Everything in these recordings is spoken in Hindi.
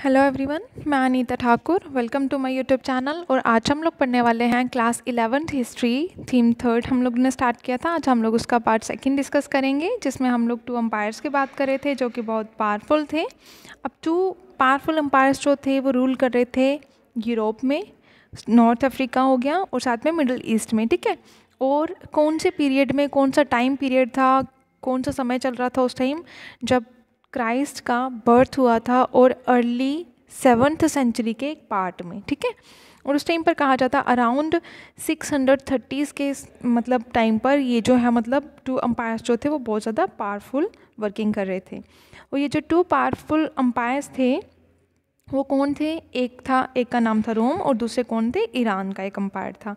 हेलो एवरीवन, मैं Anita Thakur. Welcome to my YouTube channel. और आज हम लोग पढ़ने वाले हैं class 11th history, theme third हम लोग ने स्टार्ट किया था। आज हम लोग उसका पार्ट सेकंड डिस्कस करेंगे, जिसमें हम लोग 2 एम्पायर्स की बात कर रहे थे जो कि बहुत पावरफुल थे। अब 2 पावरफुल एम्पायर्स जो थे वो रूल कर रहे थे यूरोप में, नॉर्थ अफ्रीका हो गया और साथ में मिडल ईस्ट में, ठीक है। और कौन से पीरियड में, कौन सा टाइम पीरियड था, कौन सा समय चल रहा था उस टाइम जब क्राइस्ट का बर्थ हुआ था, और अर्ली 7th सेंचुरी के एक पार्ट में, ठीक है। और उस टाइम पर कहा जाता अराउंड 630s के मतलब टाइम पर ये जो है मतलब 2 एम्पायर्स जो थे वो बहुत ज़्यादा पावरफुल वर्किंग कर रहे थे। और ये जो 2 पावरफुल एम्पायर्स थे वो कौन थे? एक का नाम था रोम और दूसरे कौन थे? ईरान का एक एम्पायर था।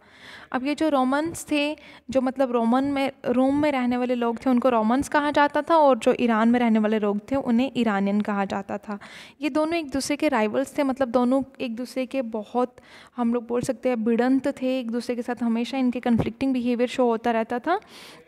अब ये जो रोमन्स थे, जो मतलब रोम में रहने वाले लोग थे उनको रोमन्स कहा जाता था, और जो ईरान में रहने वाले लोग थे उन्हें ईरानियन कहा जाता था। ये दोनों एक दूसरे के राइवल्स थे, मतलब दोनों एक दूसरे के बहुत, हम लोग बोल सकते हैं, भिड़ंत थे एक दूसरे के साथ। हमेशा इनके कन्फ्लिक्टिंग बिहेवियर शो होता रहता था।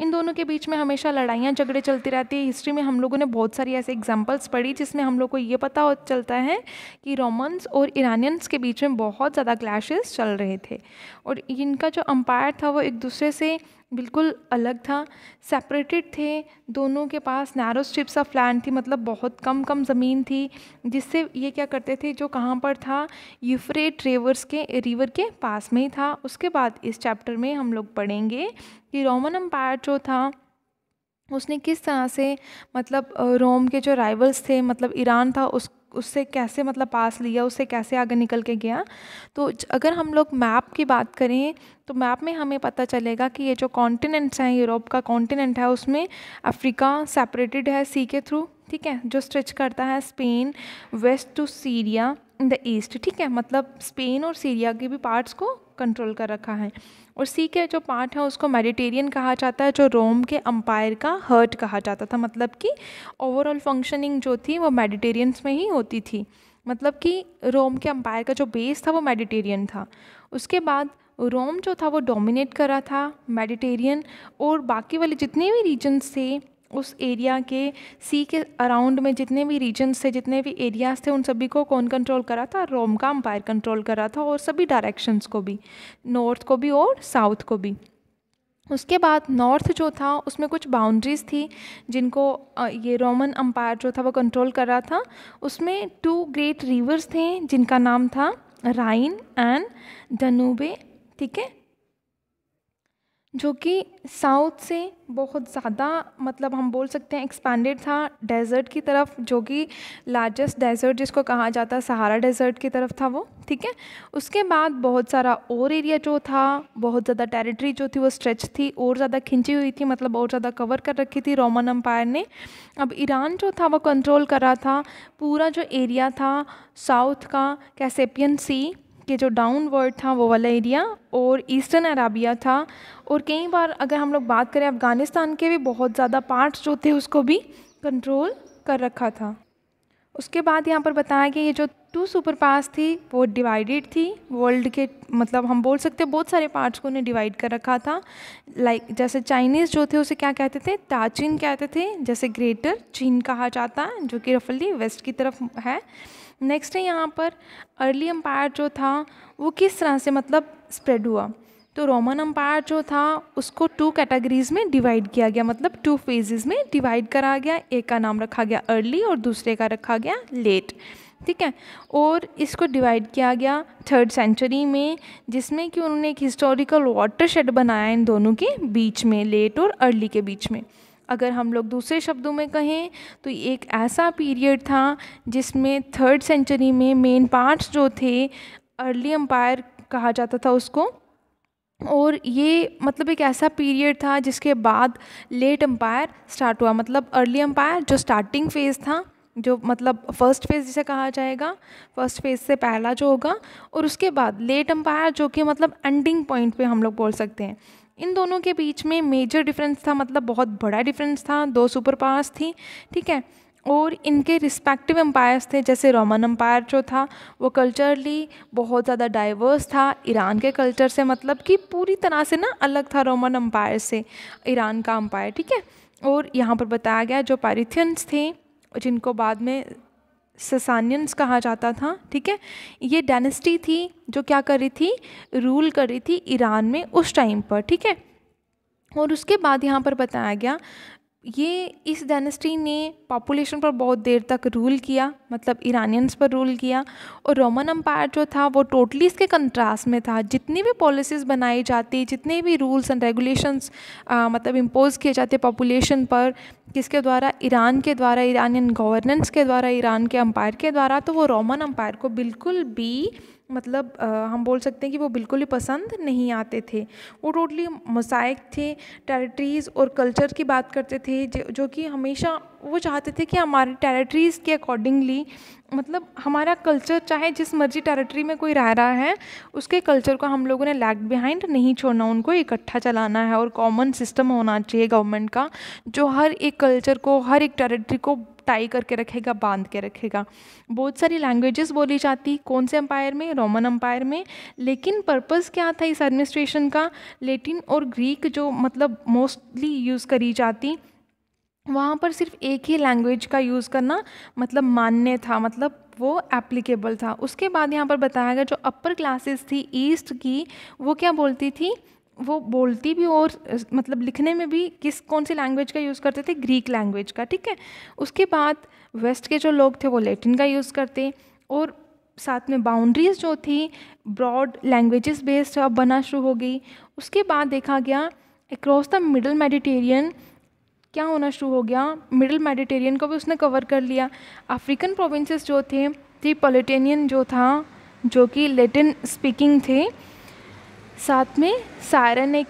इन दोनों के बीच में हमेशा लड़ाइयाँ झगड़े चलती रहती है। हिस्ट्री में हम लोगों ने बहुत सारी ऐसे एग्जाम्पल्स पढ़ी जिसमें हम लोग को ये पता चलता है कि रोमन्स और ईरानियंस के बीच में बहुत ज़्यादा क्लैशेस चल रहे थे। और इनका जो एम्पायर था वो एक दूसरे से बिल्कुल अलग था, सेपरेटेड थे। दोनों के पास नैरो स्ट्रिप्स ऑफ लैंड थी, मतलब बहुत कम ज़मीन थी, जिससे ये क्या करते थे, जो कहाँ पर था, यूफ्रेट रिवर के पास में ही था। उसके बाद इस चैप्टर में हम लोग पढ़ेंगे कि रोमन एम्पायर जो था उसने किस तरह से मतलब रोम के जो राइवल्स थे, मतलब ईरान था, उससे कैसे मतलब पास लिया, उससे कैसे आगे निकल के गया। तो अगर हम लोग मैप की बात करें तो मैप में हमें पता चलेगा कि ये जो कॉन्टिनेंट्स हैं, यूरोप का कॉन्टिनेंट है, उसमें अफ्रीका सेपरेटेड है सी के थ्रू, ठीक है, जो स्ट्रेच करता है Spain west to Syria in the east, ठीक है। मतलब स्पेन और सीरिया के भी पार्ट्स को कंट्रोल कर रखा है। और सी के जो पार्ट है उसको मेडिटेरियन कहा जाता है, जो रोम के अम्पायर का हर्ट कहा जाता था। मतलब कि ओवरऑल फंक्शनिंग जो थी वो मेडिटेरियंस में ही होती थी। मतलब कि रोम के अम्पायर का जो बेस था वो मेडिटेरियन था। उसके बाद रोम जो था वो डोमिनेट कर रहा था मेडिटेरियन, और बाकी वाले जितने भी रीजन्स थे उस एरिया के सी के अराउंड में, जितने भी रीजन्स थे, जितने भी एरियाज़ थे, उन सभी को कौन कंट्रोल कर रहा था? रोम का अम्पायर कंट्रोल कर रहा था, और सभी डायरेक्शंस को भी, नॉर्थ को भी और साउथ को भी। उसके बाद नॉर्थ जो था उसमें कुछ बाउंड्रीज़ थी जिनको ये रोमन अम्पायर जो था वो कंट्रोल कर रहा था। उसमें 2 ग्रेट रिवर्स थे जिनका नाम था राइन एंड डनूबे, ठीक है, जो कि साउथ से बहुत ज़्यादा, मतलब हम बोल सकते हैं एक्सपैंडेड था डेजर्ट की तरफ, जो कि लार्जेस्ट डेजर्ट जिसको कहा जाता है सहारा डेजर्ट की तरफ था वो, ठीक है। उसके बाद बहुत सारा और एरिया जो था, बहुत ज़्यादा टेरिटरी जो थी वो स्ट्रेच थी, और ज़्यादा खिंची हुई थी, मतलब और ज़्यादा कवर कर रखी थी रोमन अम्पायर ने। अब ईरान जो था वो कंट्रोल कर रहा था पूरा जो एरिया था साउथ का, कैसेपियन सी कि जो डाउनवर्ड था वो वाला एरिया, और ईस्टर्न अराबिया था। और कई बार अगर हम लोग बात करें अफ़गानिस्तान के भी बहुत ज़्यादा पार्ट्स जो थे उसको भी कंट्रोल कर रखा था। उसके बाद यहाँ पर बताया कि ये जो 2 सुपर पावर्स थी वो डिवाइडेड थी वर्ल्ड के, मतलब हम बोल सकते हैं बहुत सारे पार्ट्स को उन्हें डिवाइड कर रखा था। लाइक जैसे चाइनीज़ जो थे उसे क्या कहते थे? ताचीन कहते थे। जैसे ग्रेटर चीन कहा जाता है, जो कि रफली वेस्ट की तरफ है। नेक्स्ट है यहाँ पर अर्ली एम्पायर जो था वो किस तरह से मतलब स्प्रेड हुआ। तो रोमन अम्पायर जो था उसको 2 कैटेगरीज़ में डिवाइड किया गया, मतलब 2 फेजेस में डिवाइड करा गया। एक का नाम रखा गया अर्ली और दूसरे का रखा गया लेट, ठीक है। और इसको डिवाइड किया गया 3rd सेंचुरी में, जिसमें कि उन्होंने एक हिस्टोरिकल वाटरशेड बनाया इन दोनों के बीच में, लेट और अर्ली के बीच में। अगर हम लोग दूसरे शब्दों में कहें तो एक ऐसा पीरियड था जिसमें 3rd सेंचुरी में मेन पार्ट्स जो थे अर्ली एम्पायर कहा जाता था उसको, और ये मतलब एक ऐसा पीरियड था जिसके बाद लेट एम्पायर स्टार्ट हुआ। मतलब अर्ली एम्पायर जो स्टार्टिंग फेज़ था, जो मतलब फर्स्ट फेज़ जिसे कहा जाएगा, फर्स्ट फेज़ से पहला जो होगा, और उसके बाद लेट एम्पायर जो कि मतलब एंडिंग पॉइंट पे हम लोग बोल सकते हैं। इन दोनों के बीच में मेजर डिफरेंस था, मतलब बहुत बड़ा डिफरेंस था, 2 सुपर पावर्स थी, ठीक है। और इनके रिस्पेक्टिव एम्पायर्स थे। जैसे रोमन एम्पायर जो था वो कल्चरली बहुत ज़्यादा डाइवर्स था ईरान के कल्चर से, मतलब कि पूरी तरह से ना अलग था रोमन एम्पायर से ईरान का एम्पायर, ठीक है। और यहाँ पर बताया गया जो पारिथियंस थे जिनको बाद में ससानियंस कहा जाता था, ठीक है। ये डायनेस्टी थी जो क्या कर रही थी, रूल कर रही थी ईरान में उस टाइम पर, ठीक है। और उसके बाद यहाँ पर बताया गया ये इस डायनेस्टी ने पॉपुलेशन पर बहुत देर तक रूल किया, मतलब ईरानियंस पर रूल किया। और रोमन अम्पायर जो था वो टोटली इसके कंट्रास्ट में था। जितनी भी पॉलिसीज़ बनाई जाती, जितने भी रूल्स एंड रेगुलेशंस मतलब इम्पोज किए जाते पॉपुलेशन पर, किसके द्वारा, ईरान के द्वारा, ईरानियन गवर्नेंस के द्वारा, ईरान के अम्पायर के द्वारा, तो वो रोमन अम्पायर को बिल्कुल भी मतलब हम बोल सकते हैं कि वो बिल्कुल ही पसंद नहीं आते थे। वो टोटली मोज़ाइक थे, टेरिटरीज़ और कल्चर की बात करते थे, जो कि हमेशा वो चाहते थे कि हमारे टेरिटरीज़ के अकॉर्डिंगली, मतलब हमारा कल्चर, चाहे जिस मर्जी टेरिटरी में कोई रह रहा है, उसके कल्चर को हम लोगों ने लैग बिहाइंड नहीं छोड़ना, उनको इकट्ठा चलाना है। और कॉमन सिस्टम होना चाहिए गवर्नमेंट का, जो हर एक कल्चर को, हर एक टेरिटरी को टाई करके रखेगा, बांध के रखेगा। बहुत सारी लैंग्वेजेस बोली जाती, कौन से एम्पायर में, रोमन एम्पायर में। लेकिन पर्पस क्या था इस एडमिनिस्ट्रेशन का, लैटिन और ग्रीक जो मतलब मोस्टली यूज़ करी जाती, वहाँ पर सिर्फ एक ही लैंग्वेज का यूज़ करना मतलब मान्य था, मतलब वो एप्लीकेबल था। उसके बाद यहाँ पर बताया गया जो अपर क्लासेस थी ईस्ट की, वो क्या बोलती थी, वो बोलती भी और मतलब लिखने में भी कौन सी लैंग्वेज का यूज़ करते थे, ग्रीक लैंग्वेज का, ठीक है। उसके बाद वेस्ट के जो लोग थे वो लैटिन का यूज़ करते, और साथ में बाउंड्रीज जो थी ब्रॉड लैंग्वेजेस बेस्ड अब बनना शुरू हो गई। उसके बाद देखा गया अक्रॉस द मिडल मेडिटेरियन क्या होना शुरू हो गया, मिडल मेडिटेरियन को भी उसने कवर कर लिया। अफ्रीकन प्रोविंसेस जो थे, ट्रिपोलिटेनियन जो था, जो कि लैटिन स्पीकिंग थे, साथ में सायरेनिक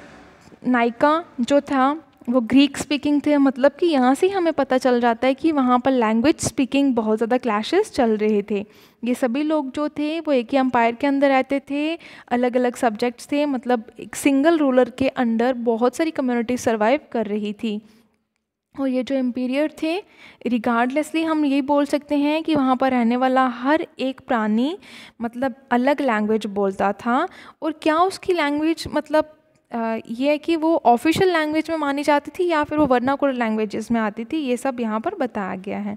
नाइका जो था वो ग्रीक स्पीकिंग थे। मतलब कि यहाँ से हमें पता चल जाता है कि वहाँ पर लैंग्वेज स्पीकिंग बहुत ज़्यादा क्लैशेस चल रहे थे। ये सभी लोग जो थे वो एक ही एम्पायर के अंदर रहते थे, अलग अलग सब्जेक्ट्स थे, मतलब एक सिंगल रूलर के अंडर बहुत सारी कम्युनिटी सर्वाइव कर रही थी। और ये जो एम्पीरियर थे, रिगार्डलेसली हम यही बोल सकते हैं कि वहाँ पर रहने वाला हर एक प्राणी मतलब अलग लैंग्वेज बोलता था। और क्या उसकी लैंग्वेज मतलब ये है कि वो ऑफिशियल लैंग्वेज में मानी जाती थी या फिर वो वर्नाकुलर लैंग्वेजेस में आती थी, ये सब यहाँ पर बताया गया है।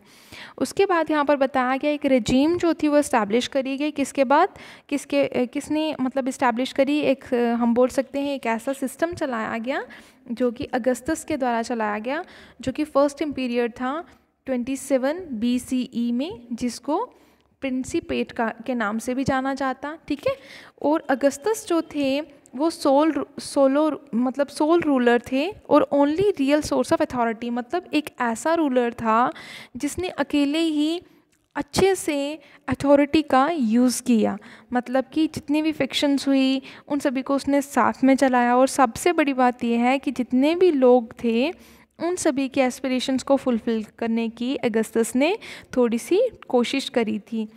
उसके बाद यहाँ पर बताया गया एक रेजीम जो थी वो इस्टेब्लिश करी गई, किसके बाद किसने मतलब इस्टेब्लिश करी, एक हम बोल सकते हैं एक ऐसा सिस्टम चलाया गया जो कि अगस्तस के द्वारा चलाया गया, जो कि फर्स्ट इम्पीरियड था 27 BCE में, जिसको प्रिंसिपेट के नाम से भी जाना जाता, ठीक है। और अगस्तस जो थे वो सोल रूलर थे और only real source of authority, मतलब एक ऐसा रूलर था जिसने अकेले ही अच्छे से अथॉरिटी का यूज़ किया, मतलब कि जितनी भी फिक्शंस हुई उन सभी को उसने साथ में चलाया। और सबसे बड़ी बात यह है कि जितने भी लोग थे उन सभी के एस्पिरेशंस को फुलफ़िल करने की अगस्तस ने थोड़ी सी कोशिश करी थी।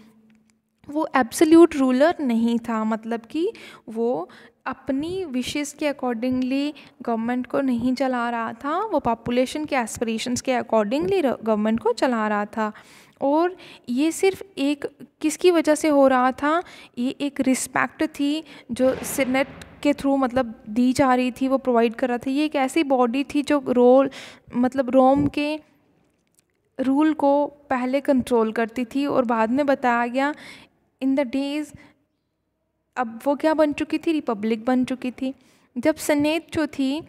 वो एब्सोल्यूट रूलर नहीं था, मतलब कि वो अपनी विशेस के अकॉर्डिंगली गवर्नमेंट को नहीं चला रहा था, वो पॉपुलेशन के एस्पिरेशंस के अकॉर्डिंगली गवर्नमेंट को चला रहा था। और ये सिर्फ एक किसकी वजह से हो रहा था, ये एक रिस्पेक्ट थी जो सीनेट के थ्रू मतलब दी जा रही थी, वो प्रोवाइड कर रहा था। ये एक ऐसी बॉडी थी जो रोम के रूल को पहले कंट्रोल करती थी। और बाद में बताया गया इन द डेज़, अब वो क्या बन चुकी थी, रिपब्लिक बन चुकी थी। जब सेनेट जो थी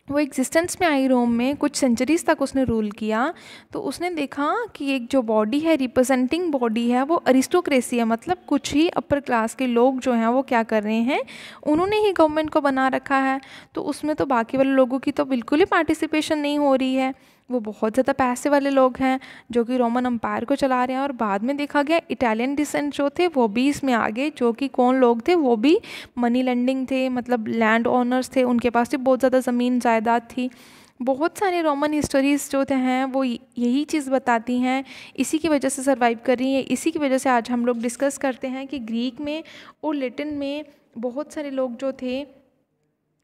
वो एग्जिस्टेंस में आई रोम में, कुछ सेंचुरीज़ तक उसने रूल किया, तो उसने देखा कि एक जो बॉडी है, रिप्रेजेंटिंग बॉडी है, वो अरिस्टोक्रेसी है, मतलब कुछ ही अपर क्लास के लोग जो हैं वो क्या कर रहे हैं, उन्होंने ही गवर्नमेंट को बना रखा है। तो उसमें तो बाकी वाले लोगों की तो बिल्कुल ही पार्टिसिपेशन नहीं हो रही है। वो बहुत ज़्यादा पैसे वाले लोग हैं जो कि रोमन अम्पायर को चला रहे हैं। और बाद में देखा गया इटालियन डिसेंट जो थे वो भी इसमें आ गए, जो कि कौन लोग थे, वो भी मनी लेंडिंग थे, मतलब लैंड ओनर्स थे, उनके पास भी बहुत ज़्यादा ज़मीन जायदाद थी। बहुत सारे रोमन हिस्टोरीज जो हैं वो यही चीज़ बताती हैं, इसी की वजह से सर्वाइव कर रही है। इसी की वजह से आज हम लोग डिस्कस करते हैं कि ग्रीक में और लैटिन में बहुत सारे लोग जो थे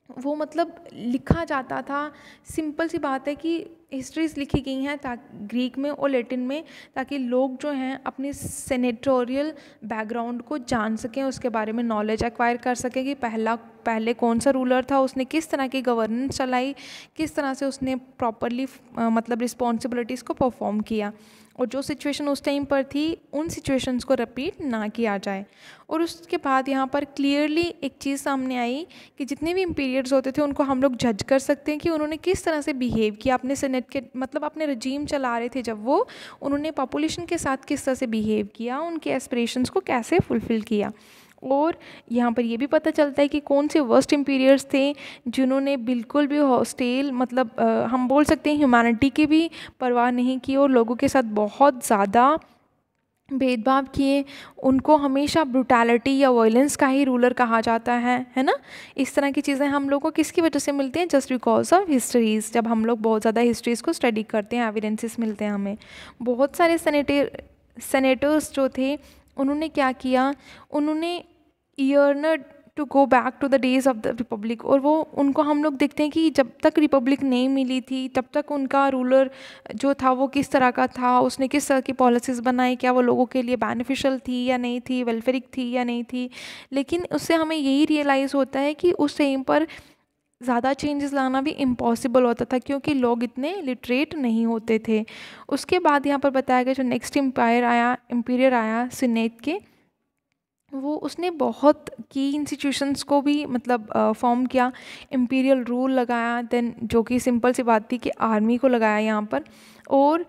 वो मतलब लिखा जाता था। सिंपल सी बात है कि हिस्ट्रीज लिखी गई हैं ग्रीक में और लैटिन में, ताकि लोग जो हैं अपने सेनेटोरियल बैकग्राउंड को जान सकें, उसके बारे में नॉलेज एक्वायर कर सकें कि पहले कौन सा रूलर था, उसने किस तरह की गवर्नेंस चलाई, किस तरह से उसने प्रॉपरली मतलब रिस्पॉन्सिबिलिटीज़ को परफॉर्म किया। और जो सिचुएशन उस टाइम पर थी उन सिचुएशंस को रिपीट ना किया जाए। और उसके बाद यहाँ पर क्लियरली एक चीज़ सामने आई कि जितने भी इम्पीरियड्स होते थे उनको हम लोग जज कर सकते हैं कि उन्होंने किस तरह से बिहेव किया अपने सेनेट के, मतलब अपने रजीम चला रहे थे जब वो, उन्होंने पॉपुलेशन के साथ किस तरह से बिहेव किया, उनके एस्पिरेशंस को कैसे फुलफ़िल किया। और यहाँ पर ये भी पता चलता है कि कौन से वर्स्ट इम्पीरियड्स थे जिन्होंने बिल्कुल भी हॉस्टेल, मतलब हम बोल सकते हैं ह्यूमैनिटी की भी परवाह नहीं की और लोगों के साथ बहुत ज़्यादा भेदभाव किए। उनको हमेशा ब्रुटैलिटी या वायलेंस का ही रूलर कहा जाता है ना। इस तरह की चीज़ें हम लोग को किसकी वजह से मिलती हैं? Just because of histories. जब हम लोग बहुत ज़्यादा हिस्ट्रीज़ को स्टडी करते हैं, एविडेंसेस मिलते हैं हमें। बहुत सारे सेनेटर्स जो थे उन्होंने क्या किया, उन्होंने yearned to go back to the days of the republic. और वो उनको हम लोग देखते हैं कि जब तक रिपब्लिक नहीं मिली थी तब तक उनका रूलर जो था वो किस तरह का था, उसने किस तरह की पॉलिसीज़ बनाई, क्या वो लोगों के लिए बेनिफिशियल थी या नहीं थी, वेलफेयरिक थी या नहीं थी। लेकिन उससे हमें यही रियलाइज़ होता है कि उस टाइम पर ज़्यादा चेंजेस लाना भी इम्पॉसिबल होता था क्योंकि लोग इतने लिटरेट नहीं होते थे। उसके बाद यहाँ पर बताया गया जो नेक्स्ट इम्पीरियर आया सीनेट के, वो उसने बहुत की इंस्टीट्यूशंस को भी मतलब फॉर्म किया, इम्पीरियल रूल लगाया, देन जो कि सिंपल सी बात थी कि आर्मी को लगाया यहाँ पर। और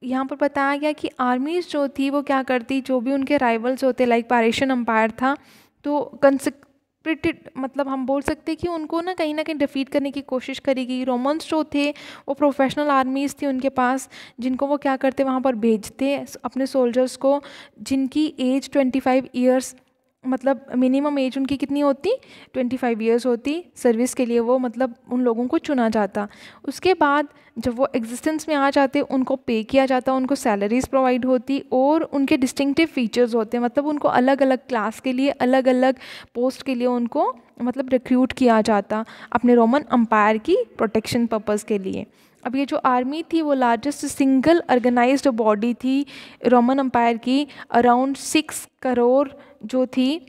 यहाँ पर बताया गया कि आर्मीज़ जो थी वो क्या करती, जो भी उनके राइवल्स होते, लाइक पारेशियन एम्पायर था, तो कंसेक्रेटेड, मतलब हम बोल सकते हैं कि उनको ना कहीं डिफीट करने की कोशिश करेगी। रोमन्स जो थे वो प्रोफेशनल आर्मीज़ थी उनके पास, जिनको वो क्या करते वहाँ पर भेजते अपने सोल्जर्स को, जिनकी एज 25 ईयर्स, मतलब मिनिमम एज उनकी कितनी होती, 25 ईयर्स होती सर्विस के लिए, वो मतलब उन लोगों को चुना जाता। उसके बाद जब वो एग्जिस्टेंस में आ जाते उनको पे किया जाता, उनको सैलरीज प्रोवाइड होती और उनके डिस्टिंक्टिव फीचर्स होते, मतलब उनको अलग अलग क्लास के लिए, अलग अलग पोस्ट के लिए उनको मतलब रिक्रूट किया जाता अपने रोमन अम्पायर की प्रोटेक्शन पर्पज़ के लिए। अब ये जो आर्मी थी वो लार्जेस्ट सिंगल ऑर्गेनाइज्ड बॉडी थी रोमन अम्पायर की, अराउंड 6 करोड़ जो थी,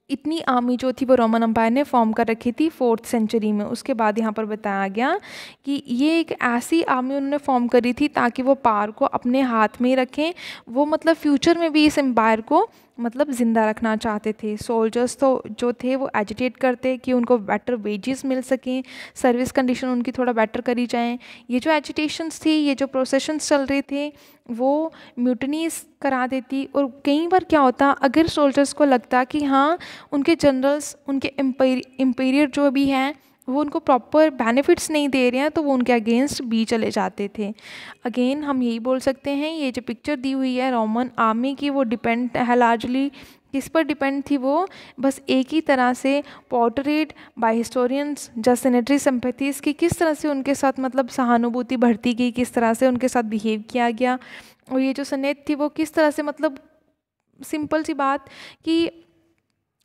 इतनी आर्मी जो थी वो रोमन अम्पायर ने फॉर्म कर रखी थी 4th सेंचुरी में। उसके बाद यहाँ पर बताया गया कि ये एक ऐसी आर्मी उन्होंने फॉर्म करी थी ताकि वो पावर को अपने हाथ में ही रखें, वो मतलब फ्यूचर में भी इस एम्पायर को मतलब ज़िंदा रखना चाहते थे। सोल्जर्स तो जो थे वो एजिटेट करते कि उनको बेटर वेजेस मिल सकें, सर्विस कंडीशन उनकी थोड़ा बेटर करी जाएं। ये जो एजिटेशंस थी, ये जो प्रोसेशंस चल रहे थे, वो म्यूटनीज करा देती। और कई बार क्या होता, अगर सोल्जर्स को लगता कि हाँ उनके जनरल्स, उनके इम्पीरियर जो भी हैं वो उनको प्रॉपर बेनिफिट्स नहीं दे रहे हैं, तो वो उनके अगेंस्ट भी चले जाते थे। अगेन हम यही बोल सकते हैं, ये जो पिक्चर दी हुई है रोमन आर्मी की, वो डिपेंड है लार्जली किस पर डिपेंड थी, वो बस एक ही तरह से portrait by historians just senatory sympathies की, किस तरह से उनके साथ मतलब सहानुभूति बढ़ती गई, किस तरह से उनके साथ बिहेव किया गया। और ये जो सेनेट थी वो किस तरह से, मतलब सिंपल सी बात कि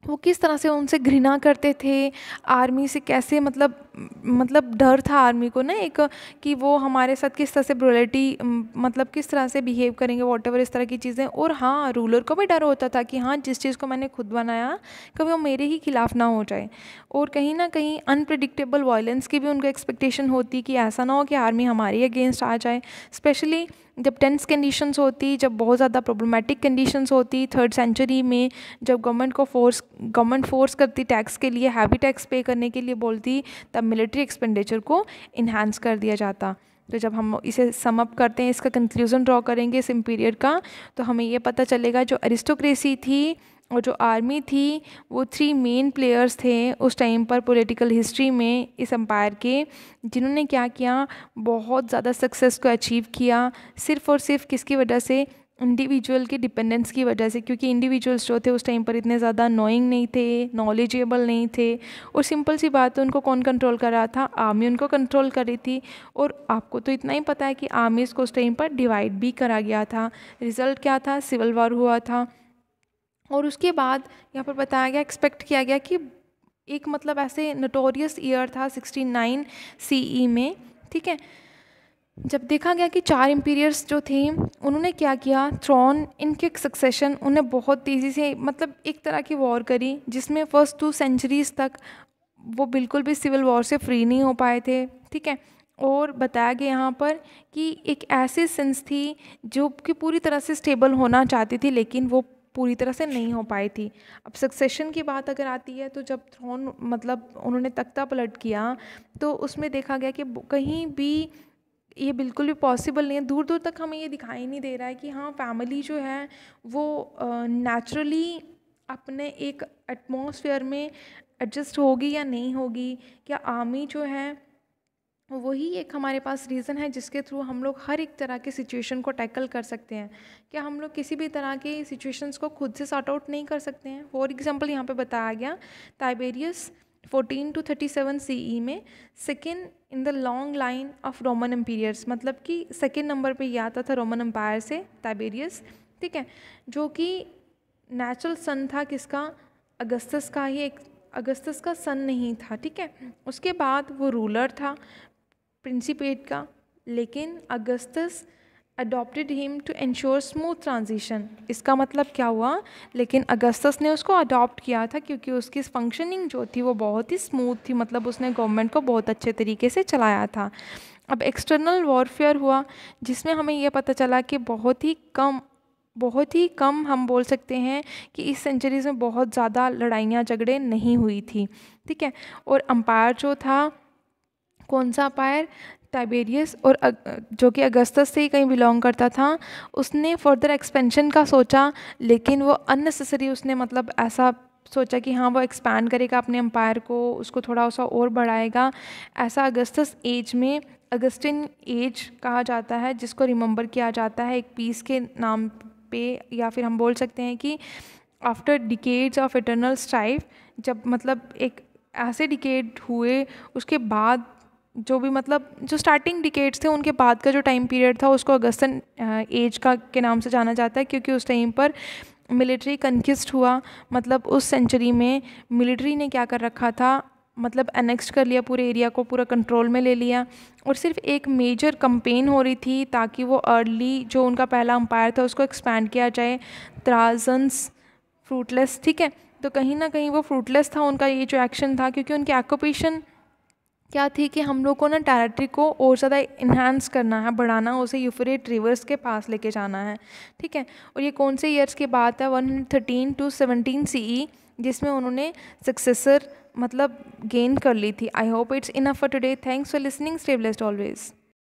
वो किस तरह से उनसे घृणा करते थे, आर्मी से कैसे मतलब डर था आर्मी को ना एक, कि वो हमारे साथ किस तरह से ब्रुटैलिटी, मतलब किस तरह से बिहेव करेंगे, वॉटएवर इस तरह की चीज़ें। और हाँ, रूलर को भी डर होता था कि हाँ जिस चीज़ को मैंने खुद बनाया कभी वो मेरे ही खिलाफ ना हो जाए। और कहीं ना कहीं अनप्रिडिक्टेबल वायलेंस की भी उनको एक्सपेक्टेशन होती कि ऐसा ना हो कि आर्मी हमारे अगेंस्ट आ जाए, स्पेशली जब टेंस कंडीशंस होती, जब बहुत ज़्यादा प्रॉब्लमेटिक कंडीशंस होती 3rd सेंचुरी में, जब गवर्नमेंट फोर्स करती टैक्स के लिए, हैवी टैक्स पे करने के लिए बोलती, तब मिलिट्री एक्सपेंडिचर को इन्हांस कर दिया जाता। तो जब हम इसे सम अप करते हैं, इसका कंक्लूजन ड्रॉ करेंगे इस पीरियड का, तो हमें ये पता चलेगा जो अरिस्टोक्रेसी थी और जो आर्मी थी वो 3 मेन प्लेयर्स थे उस टाइम पर पॉलिटिकल हिस्ट्री में इस एम्पायर के, जिन्होंने क्या किया, बहुत ज़्यादा सक्सेस को अचीव किया, सिर्फ़ और सिर्फ किसकी वजह से, इंडिविजुअल की डिपेंडेंस की वजह से। क्योंकि इंडिविजुअल्स जो थे उस टाइम पर इतने ज़्यादा नोइंग नहीं थे, नॉलेजेबल नहीं थे, और सिंपल सी बात है, उनको कौन कंट्रोल कर रहा था, आर्मी उनको कंट्रोल कर रही थी। और आपको तो इतना ही पता है कि आर्मीज़ को उस टाइम पर डिवाइड भी करा गया था। रिज़ल्ट क्या था, सिविल वॉर हुआ था। और उसके बाद यहाँ पर बताया गया, एक्सपेक्ट किया गया कि एक मतलब ऐसे नोटोरियस ईयर था 69 CE में, ठीक है, जब देखा गया कि 4 इम्पीरियर्स जो थे उन्होंने क्या किया, थ्रोन इनके सक्सेशन, उन्हें बहुत तेज़ी से मतलब एक तरह की वॉर करी, जिसमें फर्स्ट 2 सेंचुरीज़ तक वो बिल्कुल भी सिविल वॉर से फ्री नहीं हो पाए थे, ठीक है। और बताया गया यहाँ पर कि एक ऐसी सेंस थी जो कि पूरी तरह से स्टेबल होना चाहती थी, लेकिन वो पूरी तरह से नहीं हो पाई थी। अब सक्सेशन की बात अगर आती है तो जब थ्रोन मतलब उन्होंने तख्ता पलट किया तो उसमें देखा गया कि कहीं भी ये बिल्कुल भी पॉसिबल नहीं है, दूर दूर तक हमें ये दिखाई नहीं दे रहा है कि हाँ फैमिली जो है वो नेचुरली अपने एक एटमॉस्फेयर में एडजस्ट होगी या नहीं होगी। क्या आर्मी जो है वही एक हमारे पास रीज़न है जिसके थ्रू हम लोग हर एक तरह के सिचुएशन को टैकल कर सकते हैं? क्या हम लोग किसी भी तरह के सिचुएशंस को खुद से सॉर्ट आउट नहीं कर सकते हैं? फॉर एग्जांपल यहाँ पे बताया गया टाइबेरियस 14 to 37 CE में second in the long line of Roman emperors, मतलब कि सेकेंड नंबर पे ये आता था रोमन एम्पायर से टाइबेरियस, ठीक है, जो कि नेचुरल सन था किसका? अगस्तस का ही, एक अगस्तस का सन नहीं था, ठीक है। उसके बाद वो रूलर था प्रिंसिपेट का, लेकिन Augustus adopted him to ensure smooth transition. इसका मतलब क्या हुआ? लेकिन अगस्तस ने उसको अडॉप्ट किया था क्योंकि उसकी फंक्शनिंग जो थी वो बहुत ही स्मूथ थी, मतलब उसने गवर्नमेंट को बहुत अच्छे तरीके से चलाया था। अब एक्सटर्नल वॉरफेयर हुआ जिसमें हमें यह पता चला कि बहुत ही कम हम बोल सकते हैं कि इस सेंचुरीज़ में बहुत ज़्यादा लड़ाइयाँ झगड़े नहीं हुई थी, ठीक है। और अम्पायर जो था, कौन सा अम्पायर? टाइबेरियस, और जो कि अगस्तस से ही कहीं बिलोंग करता था, उसने फर्दर एक्सपेंशन का सोचा, लेकिन वो अननेसेसरी उसने मतलब ऐसा सोचा कि हाँ वो एक्सपैंड करेगा अपने एम्पायर को, उसको थोड़ा सा और बढ़ाएगा। ऐसा अगस्तस एज में अगस्टिन एज कहा जाता है, जिसको रिमेंबर किया जाता है एक पीस के नाम पे, या फिर हम बोल सकते हैं कि after decades of eternal strife, जब मतलब एक ऐसे डिकेड हुए उसके बाद जो भी मतलब जो स्टार्टिंग डिकेड्स थे उनके बाद का जो टाइम पीरियड था उसको अगस्टन एज का के नाम से जाना जाता है, क्योंकि उस टाइम पर मिलिट्री कन्क्विस्ट हुआ। मतलब उस सेंचुरी में मिलिट्री ने क्या कर रखा था, मतलब एनेक्स कर लिया पूरे एरिया को, पूरा कंट्रोल में ले लिया, और सिर्फ एक मेजर कंपेन हो रही थी ताकि वो अर्ली जो उनका पहला अम्पायर था उसको एक्सपैंड किया जाए, त्राजन्स फ्रूटलेस, ठीक है। तो कहीं ना कहीं वो फ्रूटलेस था उनका ये जो एक्शन था, क्योंकि उनकी ऑक्यूपेशन क्या थी कि हम लोग को ना टेरिटरी को और ज़्यादा इन्हांस करना है, बढ़ाना, उसे यूफ्रेट रिवर्स के पास लेके जाना है, ठीक है। और ये कौन से ईयर्स की बात है? 113 to 17 CE, जिसमें उन्होंने सक्सेसर मतलब गेन कर ली थी। I hope it's enough for today. Thanks for listening. Stay blessed always.